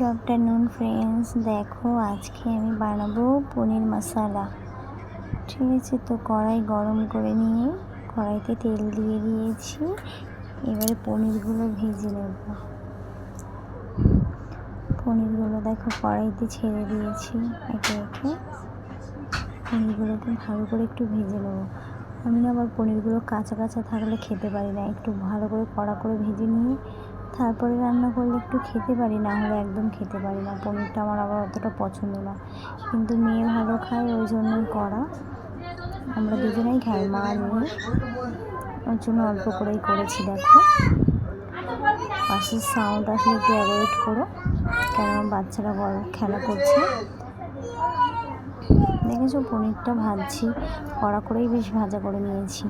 Afternoon friends, देखो आज के আমি বানাবো পনির মশলা। ঠিক আছে, তো কড়াই গরম করে নিয়ে কড়াইতে তেল দিয়ে দিয়েছি। এবারে পনিরগুলো ভেজে নেব। পনিরগুলো দেখো কড়াইতে ছেড়ে দিয়েছি একে একে। পনিরগুলোকে ভালো করে একটু ভেজে নেব। আমি না আবার পনিরগুলো কাঁচা কাঁচা থাকলে খেতে পারি না, একটু ভালো করে কড়া করে ভেজে নিয়ে তারপরে রান্না করলে একটু খেতে পারি, না হলে একদম খেতে পারি না। পনিরটা আমার আবার অতটা পছন্দ না, কিন্তু মেয়ে ভালো খায় ওই জন্যই করা। আমরা দুজনেই খাই, মা নিয়ে, ওর জন্য অল্প করেই করেছি। দেখো পাশের সাউন্ড আসলে একটু অ্যাভয়েড করো, কেন বাচ্চারা খেলা করছে। দেখেছো পনিরটা ভাজছি, কড়া করেই বেশ ভাজা করে নিয়েছি।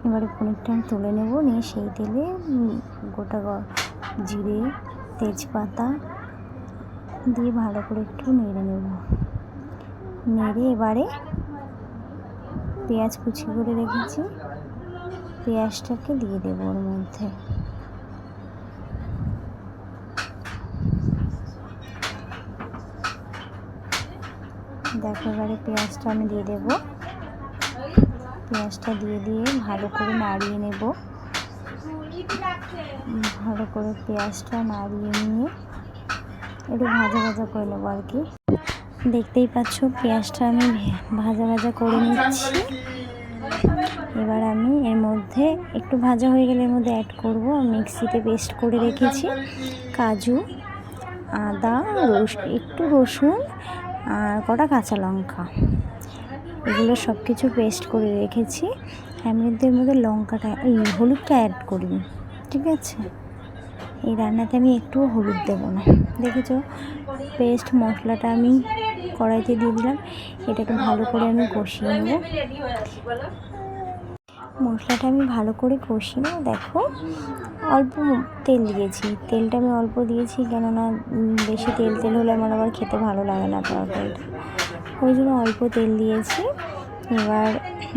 এবারে পনিরটা আমি তুলে নেব, নিয়ে সেই তেলে গোটা জিরে তেজপাতা দিয়ে ভালো করে একটু নেড়ে নেব। নেড়ে এবারে পেঁয়াজ কুচি করে রেখেছি, পেঁয়াজটাকে দিয়ে দেবো ওর মধ্যে। দেখো এবারে পেঁয়াজটা আমি দিয়ে দেবো। পেঁয়াজটা দিয়ে ভালো করে নাড়িয়ে নেব। ভালো করে পেঁয়াজটা নাড়িয়ে নিয়ে একটু ভাজা ভাজা করে নেবো আর কি। দেখতেই পাচ্ছ পেঁয়াজটা আমি ভাজা ভাজা করে নিচ্ছি। এবার আমি এর মধ্যে একটু ভাজা হয়ে গেলে এর মধ্যে অ্যাড করব মিক্সিতে পেস্ট করে রেখেছি কাজু, আদা, একটু রসুন আর কটা কাঁচা লঙ্কা, এগুলো সব কিছু পেস্ট করে রেখেছি। এর মধ্যে লঙ্কাটা হলুদটা অ্যাড করিনি, ঠিক আছে। এই রান্নাতে আমি একটু হলুদ দেবো না। দেখেছো পেস্ট মশলাটা আমি কড়াইতে দিয়ে দিলাম। এটাকে ভালো করে আমি কষিয়ে নেব। মশলাটা আমি ভালো করে কষিয়ে নেব। দেখো অল্প তেল দিয়েছি, তেলটা আমি অল্প দিয়েছি, কেননা বেশি তেল হলে আমার আবার খেতে ভালো লাগে না তরকারিটা, ওই জন্য অল্প তেল দিয়েছি। এবার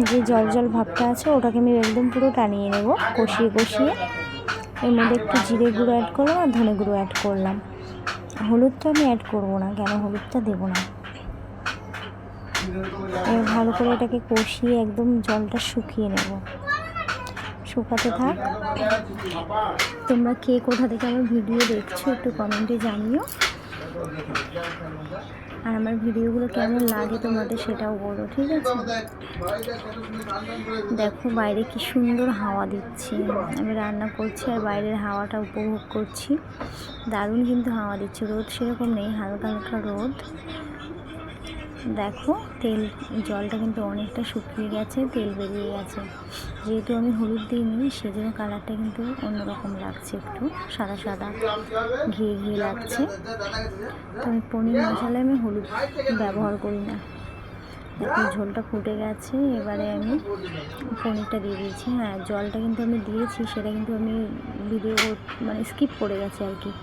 যে জল ভাবটা আছে ওটাকে আমি একদম পুরো টানিয়ে নেব কষিয়ে। এর মধ্যে একটু জিরে গুঁড়ো অ্যাড করলাম আর ধনে গুঁড়ো অ্যাড করলাম। হলুদটা আমি অ্যাড করবো না, কেন হলুদটা দেবো না। এবার ভালো করে এটাকে কষিয়ে একদম জলটা শুকিয়ে নেব। শুকাতে থাক। তোমরা কে কোথা থেকে আমার ভিডিও দেখছো একটু কমেন্টে জানিও, আর আমার ভিডিওগুলো কেমন লাগে তোমাদের সেটাও বলো, ঠিক আছে। দেখো বাইরে কি সুন্দর হাওয়া দিচ্ছে, আমি রান্না করছি আর বাইরের হাওয়াটা উপভোগ করছি। দারুণ কিন্তু হাওয়া দিচ্ছে, রোদ সেরকম নেই, হালকা হালকা রোদ। দেখো জলটা কিন্তু অনেকটা শুকিয়ে গেছে, তেল বেরিয়ে গেছে। যেহেতু আমি হলুদ দিইনি সেজন্য কালারটা কিন্তু অন্যরকম লাগছে, একটু সাদা সাদা ঘিয়ে লাগছে। তো আমি পনির মশলায় আমি হলুদ ব্যবহার করি না। দেখো ঝোলটা ফুটে গেছে, এবারে আমি পনিরটা দিয়ে দিয়েছি। হ্যাঁ জলটা কিন্তু আমি দিয়েছি, সেটা কিন্তু আমি ভিডিও স্কিপ করে গেছি আর কি।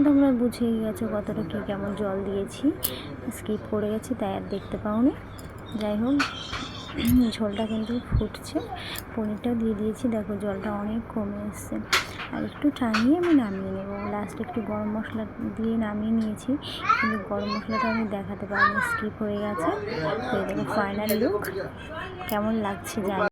তোমরা বুঝেই গেছো কতটা কী কেমন জল দিয়েছি, স্কিপ করে গেছি তাই আর দেখতে পাওনি। যাই হোক ঝোলটা কিন্তু ফুটছে, পনিরটাও দিয়ে দিয়েছি। দেখো জলটা অনেক কমে এসছে, আর একটু টানিয়ে আমি নামিয়ে নেব। লাস্টে একটু গরম মশলা দিয়ে নামিয়ে নিয়েছি, কিন্তু গরম মশলাটা আমি দেখাতে পারিনি, স্কিপ হয়ে গেছে। তো দেখো ফাইনাল লুক কেমন লাগছে জানি।